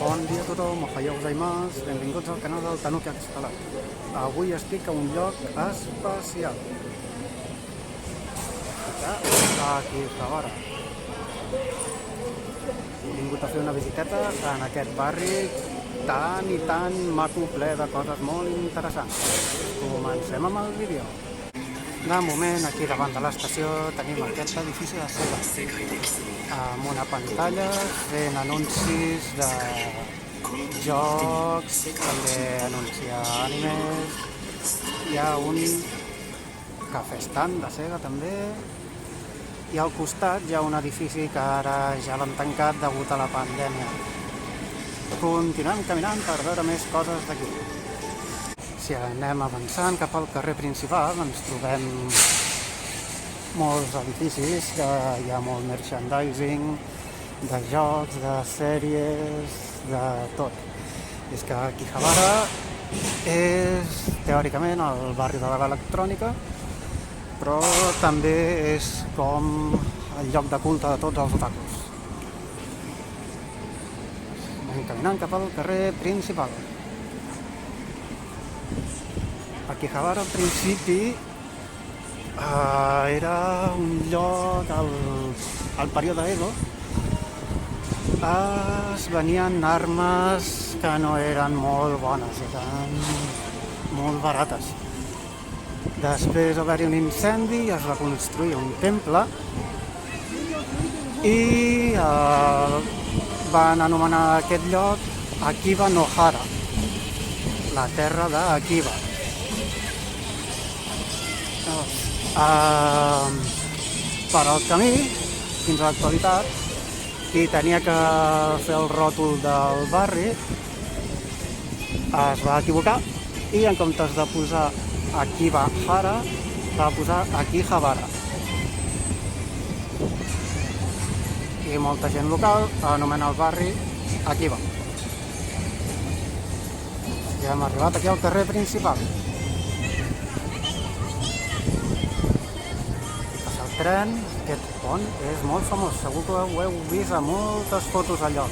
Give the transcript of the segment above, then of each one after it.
Bon dia a tothom, ohayou gozaimasu, benvinguts al canal del Tanuki Català. Avui estic a un lloc especial. A Akihabara. He vingut a fer una visiteta en aquest barri tan i tan maco, ple de coses molt interessants. Comencem amb el vídeo. De moment, aquí davant de l'estació tenim aquest edifici de seda amb una pantalla fent anuncis de jocs, també anuncia animes. Hi ha un cafè stand de Sega també, i al costat hi ha un edifici que ara ja l'han tancat degut a la pandèmia. Continuem caminant per veure més coses d'aquí. Si anem avançant cap al carrer principal ens trobem molts edificis, que hi ha molt merchandising, de jocs, de sèries, de tot. I és que Akihabara és teòricament el barri de l'electrònica, però també és com el lloc de culte de tots els otakus. Anem caminant cap al carrer principal. Akihabara al principi era un lloc, al període Edo, es venien armes que no eren molt bones, eren molt barates. Després va haver-hi un incendi i es va construir un temple i van anomenar aquest lloc Akiba no Hara, la terra d'Akiba. Per al camí, fins a l'actualitat, qui tenia que fer el ròtol del barri es va equivocar i en comptes de posar Akibahara va posar Akihabara. I molta gent local anomena el barri Akiba. Ja hem arribat aquí al carrer principal. Tren, aquest pont és molt famós, segur que ho heu vist a moltes fotos al lloc.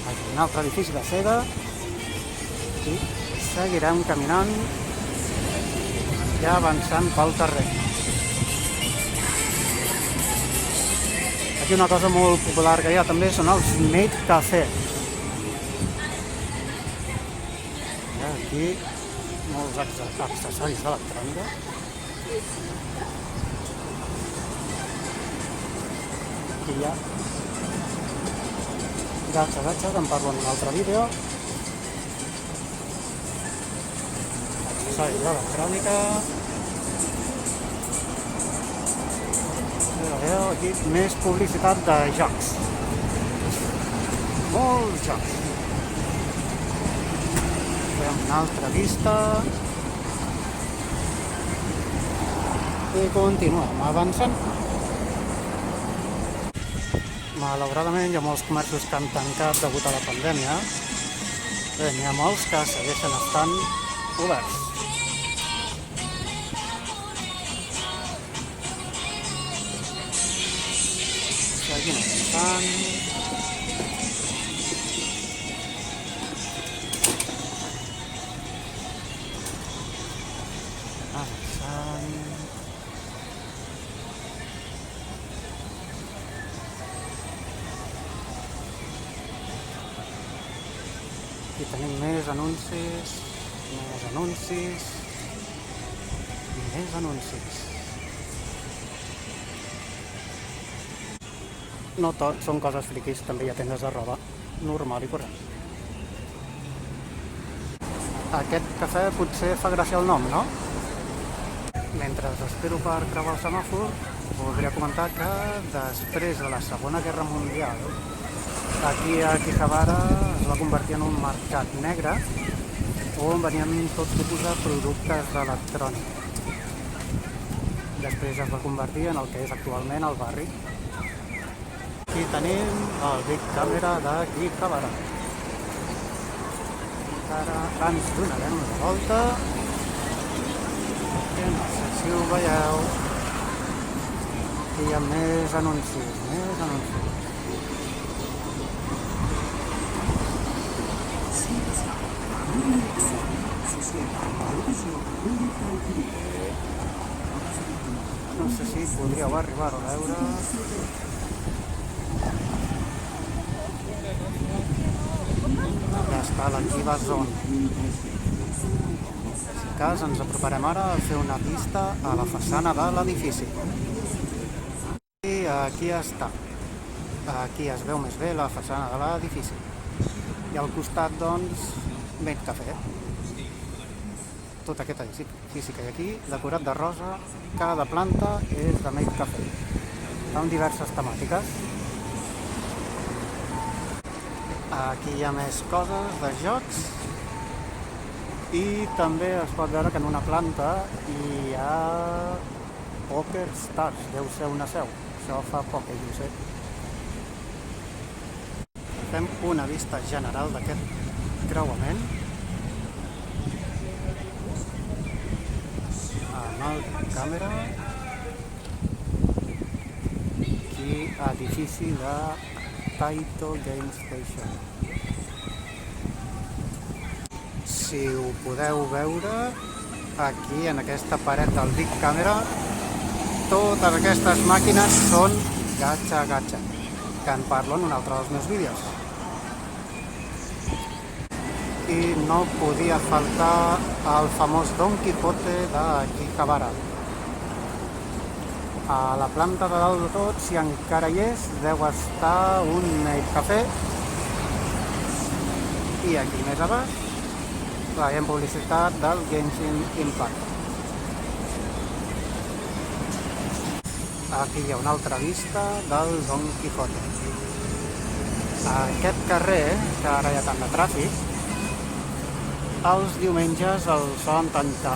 Aquí un altre edifici de Sega i seguirem caminant ja avançant pel carrer. Aquí una cosa molt popular que hi ha també són els Maid Café. Aquí molts accessoris d'electrònica. Aquí hi ha gatxa, que en parlo en un altre vídeo. Accessoris d'electrònica. Aquí més publicitat de jocs. Molts jocs. Fem una altra vista. I continuem avançant. Malauradament hi ha molts comerços que han tancat degut a la pandèmia. N'hi ha molts que segueixen estant oberts. Seguim avançant. Aquí tenim més anuncis. No tot són coses friquis, també hi ha tendes de roba normal i corrent. Aquest cafè potser fa gràcia el nom, no? Mentre espero per creuar el semàfor, voldria comentar que després de la Segona Guerra Mundial, aquí a Akihabara es va convertir en un mercat negre on venien tot tipus de productes d'electrònica. Després es va convertir en el que és actualment el barri. Aquí tenim el Big Camera d'Akihabara. Ara ens donarem una volta. No sé si ho veieu. Aquí hi ha més anuncis. No sé si podríeu arribar a veure. Ja està l'Activa Zone. En cas, ens aproparem ara a fer una vista a la façana de l'edifici. I aquí està. Aquí es veu més bé la façana de l'edifici. I al costat, doncs, Made Café. Tot aquest edifici que hi ha aquí, decorat de rosa, cada planta és de Made Café, amb diverses temàtiques. Aquí hi ha més coses de jocs i també es pot veure que en una planta hi ha Poker Stars, deu ser una seu, això fa poc que ho sé. Fem una vista general d'aquest creuament. Amb el càmera. Aquí, edifici de Taito Game Station. Si ho podeu veure, aquí en aquesta paret del Big Camera, totes aquestes màquines són Gacha Gacha, que en parlo en un altre dels meus vídeos. I no podia faltar el famós Don Quijote d'Akihabara. A la planta de dalt de tot, si encara hi és, deu estar un Made Café. I aquí més a baix veiem publicitat del Genshin Impact. Aquí hi ha una altra vista del Don Quijote. Aquest carrer, que ara hi ha tant de tràfic, els diumenges el solen tancar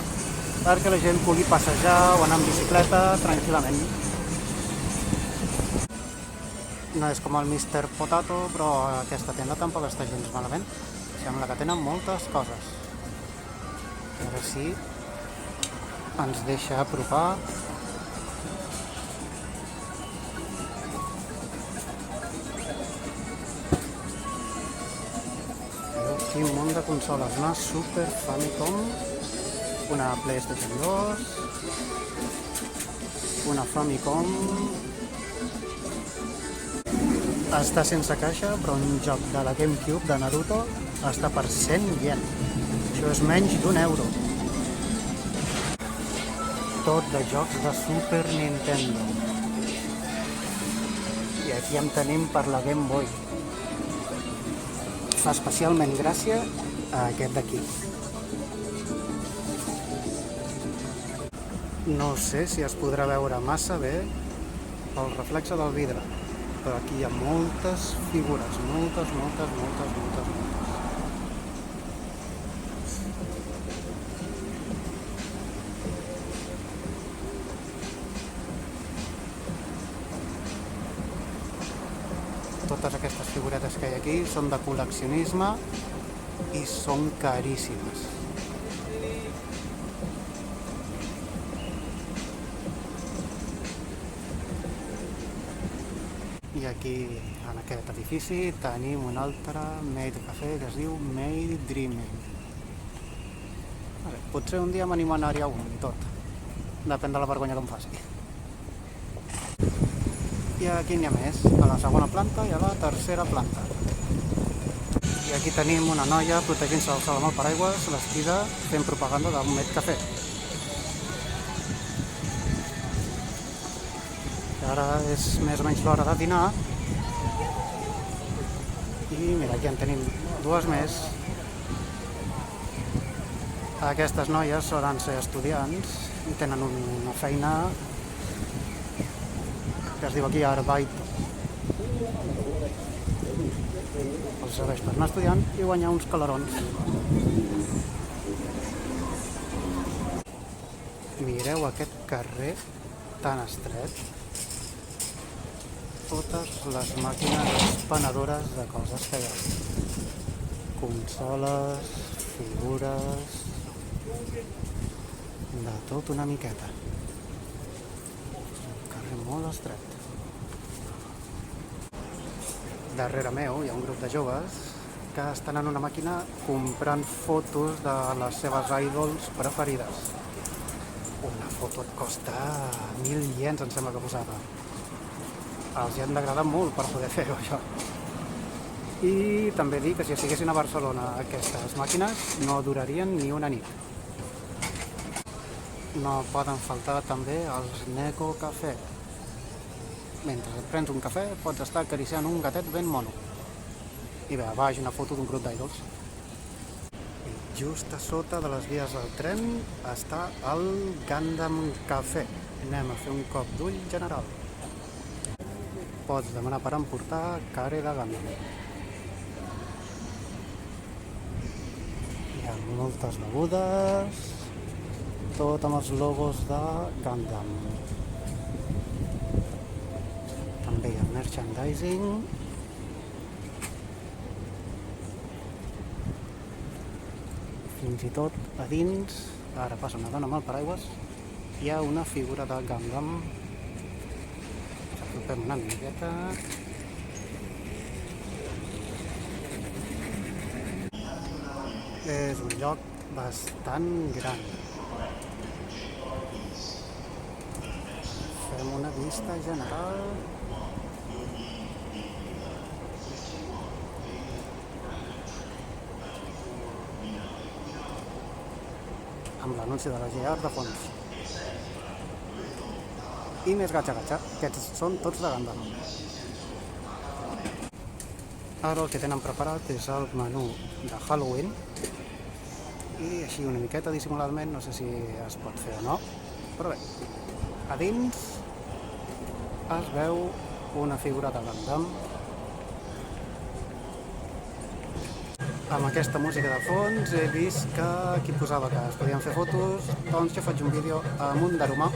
perquè la gent pugui passejar o anar amb bicicleta tranquil·lament. No és com el Mr. Potato, però aquesta tenda tampoc està gens malament. Sembla que tenen moltes coses. A veure si ens deixa apropar. Aquí un munt de consoles, una Super Famicom, una PlayStation 2, una Famicom. Està sense caixa, però un joc de la GameCube de Naruto està per 100 yen. Això és menys d'€1. Tot de jocs de Super Nintendo. I aquí en tenim per la Game Boy. Fa especialment gràcia a aquest d'aquí. No sé si es podrà veure massa bé el reflexe del vidre, però aquí hi ha moltes figures, moltes. Totes aquestes figuretes que hi ha aquí són de col·leccionisme i són caríssimes. I aquí, en aquest edifici, tenim un altre Made Café que es diu Made Dreaming. Potser un dia m'animo a anar-hi a un i tot. Depèn de la vergonya que em faci. I aquí n'hi ha més, a la segona planta i a la tercera planta. I aquí tenim una noia protegint-se del sol amb el paraigües, vestida fent propaganda d'un Made Café. Ara és més o menys l'hora de dinar. I mira, aquí en tenim dues més. Aquestes noies solen ser estudiants i tenen una feina que es diu aquí Arbaito. Els serveix per anar estudiant i guanyar uns calarons. Mireu aquest carrer tan estret. Totes les màquines expenedores de coses que hi ha. Consoles, figures, de tot una miqueta. Un carrer molt estret. Darrere meu hi ha un grup de joves que estan en una màquina comprant fotos de les seves idols preferides. Una foto et costa 1.000 iens, em sembla que posava. Els hi han d'agradar molt per poder fer-ho, això. I també dir que si estiguessin a Barcelona aquestes màquines no durarien ni una nit. No poden faltar també els Neko Cafè. Mentre et prens un cafè pots estar acariciant un gatet ben mono. I bé, a baix una foto d'un grup d'idols. Just a sota de les vies del tren està el Gundam Cafè. Anem a fer un cop d'ull general. Pots demanar per emportar care de Gundam. Hi ha moltes begudes, tot amb els logos de Gundam. També hi ha merchandising. Fins i tot a dins, ara passa una dona amb el paraigües, hi ha una figura de Gundam. Ens apropem una miqueta. És un lloc bastant gran. Fem una vista general. Amb l'anunci de la GR de fons. I més gatxa-gatxa. Aquests són tots de Gundam. Ara el que tenen preparat és el menú de Halloween. I així una miqueta dissimuladament, no sé si es pot fer o no, però bé, a dins es veu una figura de Gundam amb aquesta música de fons. He vist que aquí posava que es podien fer fotos, doncs jo faig un vídeo amb un darumà.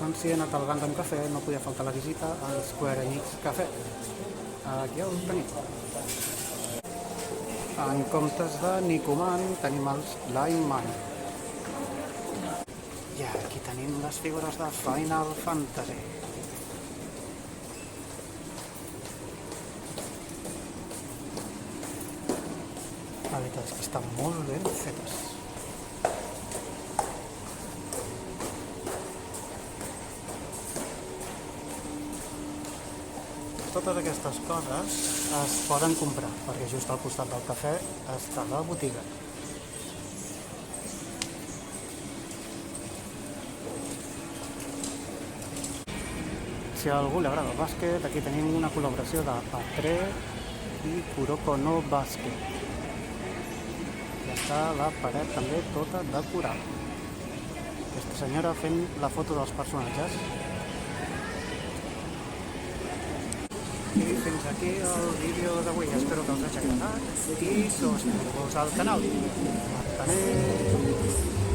Doncs si he anat al Gundam Cafè no podia faltar la visita al Square Enix Cafè. Aquí el tenim. En comptes de Nikuman tenim els Lineman. I aquí tenim les figures de Final Fantasy. La veritat és que estan molt ben fetes. Totes aquestes coses es poden comprar, perquè just al costat del cafè està la botiga. Si a algú li agrada el bàsquet, aquí tenim una col·laboració de Atre i Kuroko no Basket. I està la paret també tota decorada. Aquesta senyora fent la foto dels personatges. I fins aquí el vídeo d'avui. Espero que us hagi agradat i subscriu-vos al canal. Ateneu!